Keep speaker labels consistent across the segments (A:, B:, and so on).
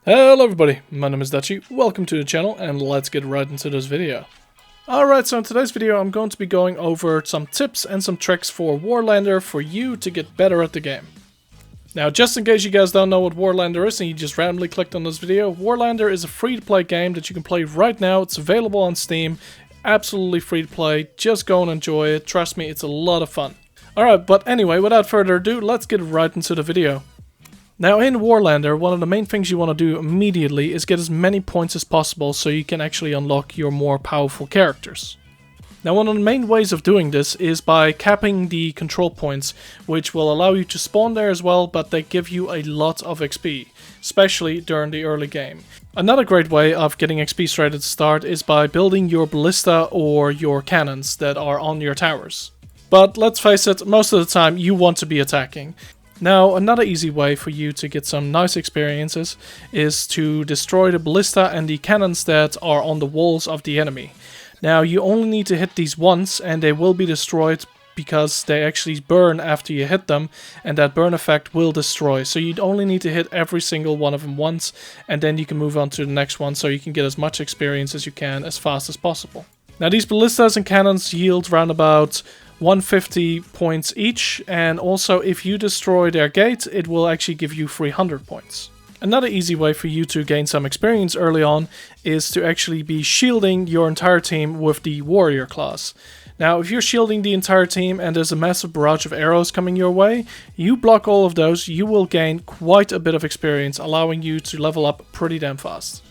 A: Hello everybody, my name is Dutchy, welcome to the channel and let's get right into this video. Alright, so in today's video I'm going to be going over some tips and some tricks for Warlander for you to get better at the game. Now just in case you guys don't know what Warlander is and you just randomly clicked on this video, Warlander is a free to play game that you can play right now. It's available on Steam, absolutely free to play, just go and enjoy it, trust me, it's a lot of fun. Alright, but anyway, without further ado, let's get right into the video. Now in Warlander, one of the main things you want to do immediately is get as many points as possible so you can actually unlock your more powerful characters. Now one of the main ways of doing this is by capping the control points, which will allow you to spawn there as well, but they give you a lot of XP, especially during the early game. Another great way of getting XP straight at the start is by building your ballista or your cannons that are on your towers. But let's face it, most of the time you want to be attacking. Now, another easy way for you to get some nice experiences is to destroy the ballista and the cannons that are on the walls of the enemy. Now, you only need to hit these once and they will be destroyed because they actually burn after you hit them, and that burn effect will destroy. So you only need to hit every single one of them once and then you can move on to the next one so you can get as much experience as you can as fast as possible. Now, these ballistas and cannons yield around about 150 points each, and also if you destroy their gate it will actually give you 300 points. Another easy way for you to gain some experience early on is to actually be shielding your entire team with the warrior class. Now if you're shielding the entire team and there's a massive barrage of arrows coming your way, you block all of those, you will gain quite a bit of experience, allowing you to level up pretty damn fast.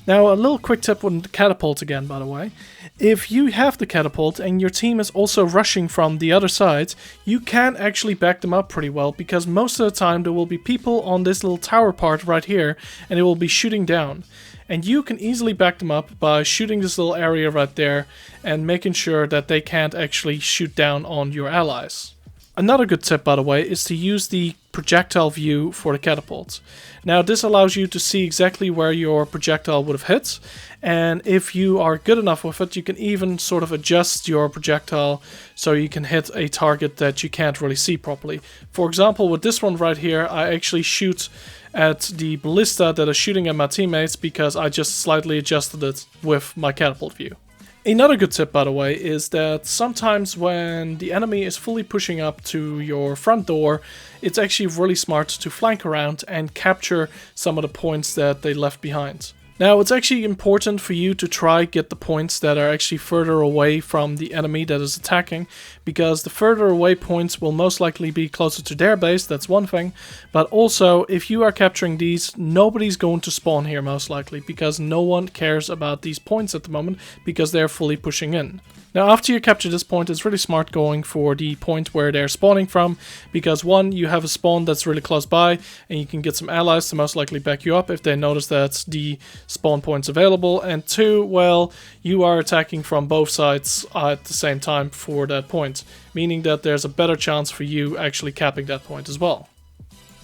A: Now a little quick tip on the catapult again, by the way. If you have the catapult and your team is also rushing from the other side, you can actually back them up pretty well, because most of the time there will be people on this little tower part right here and they will be shooting down. And you can easily back them up by shooting this little area right there and making sure that they can't actually shoot down on your allies. Another good tip, by the way, is to use the projectile view for the catapult. Now this allows you to see exactly where your projectile would have hit, and if you are good enough with it, you can even sort of adjust your projectile so you can hit a target that you can't really see properly. For example, with this one right here, I actually shoot at the ballista that is shooting at my teammates because I just slightly adjusted it with my catapult view. Another good tip, by the way, is that sometimes when the enemy is fully pushing up to your front door, it's actually really smart to flank around and capture some of the points that they left behind. Now, it's actually important for you to try get the points that are actually further away from the enemy that is attacking, because the further away points will most likely be closer to their base, that's one thing, but also if you are capturing these, nobody's going to spawn here most likely, because no one cares about these points at the moment because they're fully pushing in. Now after you capture this point, it's really smart going for the point where they're spawning from, because one, you have a spawn that's really close by and you can get some allies to most likely back you up if they notice that the spawn point's available, and two, well, you are attacking from both sides at the same time for that point, meaning that there's a better chance for you actually capping that point as well.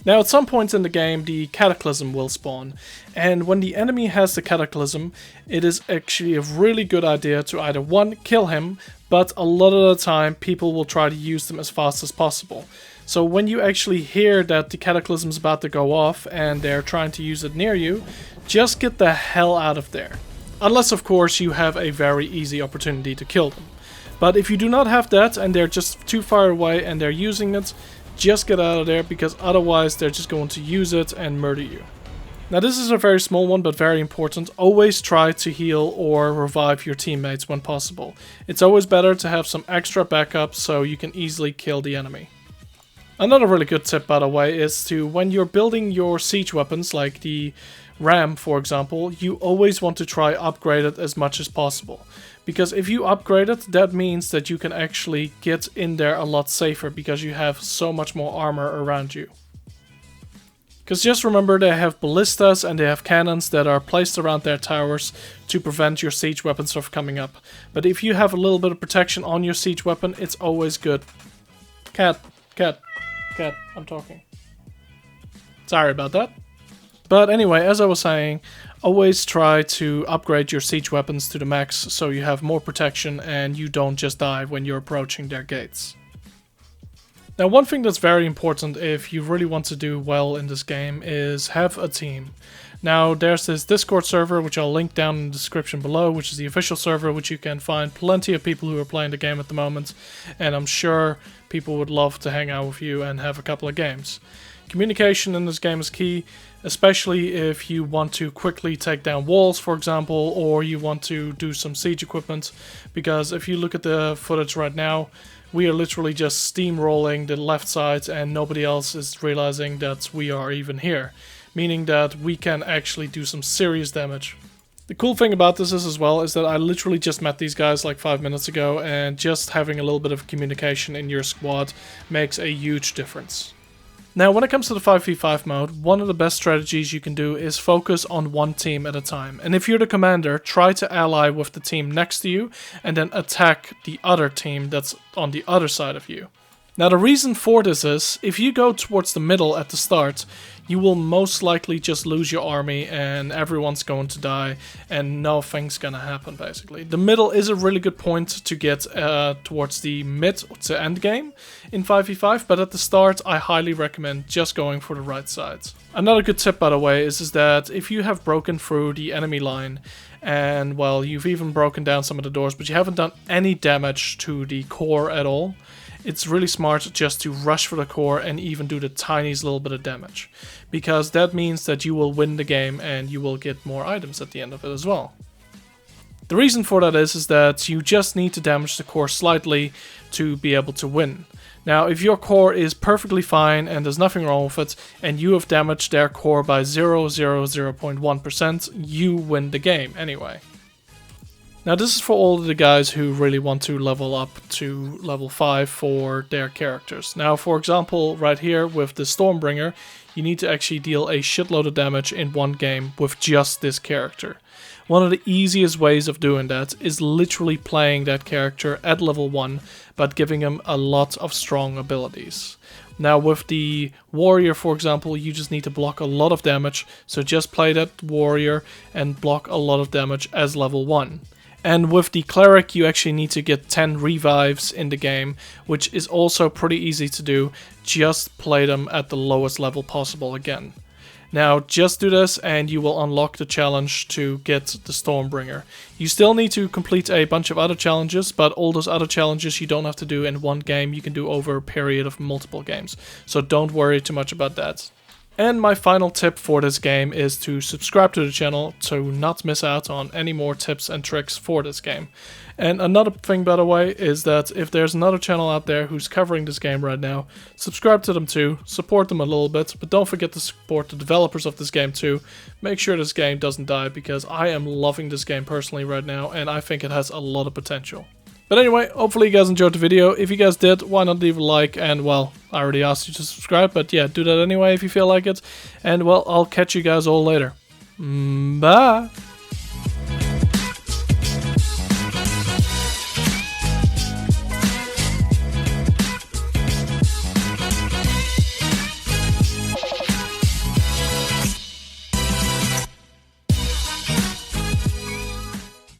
A: Now at some points in the game the Cataclysm will spawn, and when the enemy has the Cataclysm, it is actually a really good idea to either one, kill him, but a lot of the time people will try to use them as fast as possible. So when you actually hear that the Cataclysm is about to go off and they're trying to use it near you, just get the hell out of there. Unless of course you have a very easy opportunity to kill them. But if you do not have that and they're just too far away and they're using it, just get out of there, because otherwise they're just going to use it and murder you. Now this is a very small one but very important. Always try to heal or revive your teammates when possible. It's always better to have some extra backup so you can easily kill the enemy. Another really good tip, by the way, is to, when you're building your siege weapons like the ram for example, you always want to try upgrade it as much as possible. Because if you upgrade it, that means that you can actually get in there a lot safer because you have so much more armor around you. Because just remember, they have ballistas and they have cannons that are placed around their towers to prevent your siege weapons from coming up. But if you have a little bit of protection on your siege weapon, it's always good. Cat, I'm talking. Sorry about that. But anyway, as I was saying, always try to upgrade your siege weapons to the max so you have more protection and you don't just die when you're approaching their gates. Now, one thing that's very important if you really want to do well in this game is have a team. Now, there's this Discord server, which I'll link down in the description below, which is the official server, which you can find plenty of people who are playing the game at the moment, and I'm sure people would love to hang out with you and have a couple of games. Communication in this game is key, especially if you want to quickly take down walls, for example, or you want to do some siege equipment, because if you look at the footage right now, we are literally just steamrolling the left side and nobody else is realizing that we are even here, meaning that we can actually do some serious damage. The cool thing about this is as well is that I literally just met these guys like 5 minutes ago, and just having a little bit of communication in your squad makes a huge difference. Now, when it comes to the 5v5 mode, one of the best strategies you can do is focus on one team at a time. And if you're the commander, try to ally with the team next to you and then attack the other team that's on the other side of you. Now, the reason for this is, if you go towards the middle at the start, you will most likely just lose your army and everyone's going to die and nothing's gonna happen, basically. The middle is a really good point to get towards the mid to end game in 5v5, but at the start I highly recommend just going for the right sides. Another good tip, by the way, is that if you have broken through the enemy line and, well, you've even broken down some of the doors, but you haven't done any damage to the core at all, it's really smart just to rush for the core and even do the tiniest little bit of damage, because that means that you will win the game and you will get more items at the end of it as well. The reason for that is that you just need to damage the core slightly to be able to win. Now, if your core is perfectly fine and there's nothing wrong with it, and you have damaged their core by 0.1%, you win the game anyway. Now, this is for all of the guys who really want to level up to level 5 for their characters. Now, for example, right here with the Stormbringer, you need to actually deal a shitload of damage in one game with just this character. One of the easiest ways of doing that is literally playing that character at level 1, but giving him a lot of strong abilities. Now, with the warrior, for example, you just need to block a lot of damage, so just play that warrior and block a lot of damage as level 1. And with the cleric, you actually need to get 10 revives in the game, which is also pretty easy to do. Just play them at the lowest level possible again. Now, just do this and you will unlock the challenge to get the Stormbringer. You still need to complete a bunch of other challenges, but all those other challenges you don't have to do in one game, you can do over a period of multiple games. So don't worry too much about that. And my final tip for this game is to subscribe to the channel to not miss out on any more tips and tricks for this game. And another thing, by the way, is that if there's another channel out there who's covering this game right now, subscribe to them too, support them a little bit, but don't forget to support the developers of this game too. Make sure this game doesn't die, because I am loving this game personally right now and I think it has a lot of potential. But anyway, hopefully you guys enjoyed the video. If you guys did, why not leave a like, and well, I already asked you to subscribe, but yeah, do that anyway if you feel like it. And well, I'll catch you guys all later. Bye!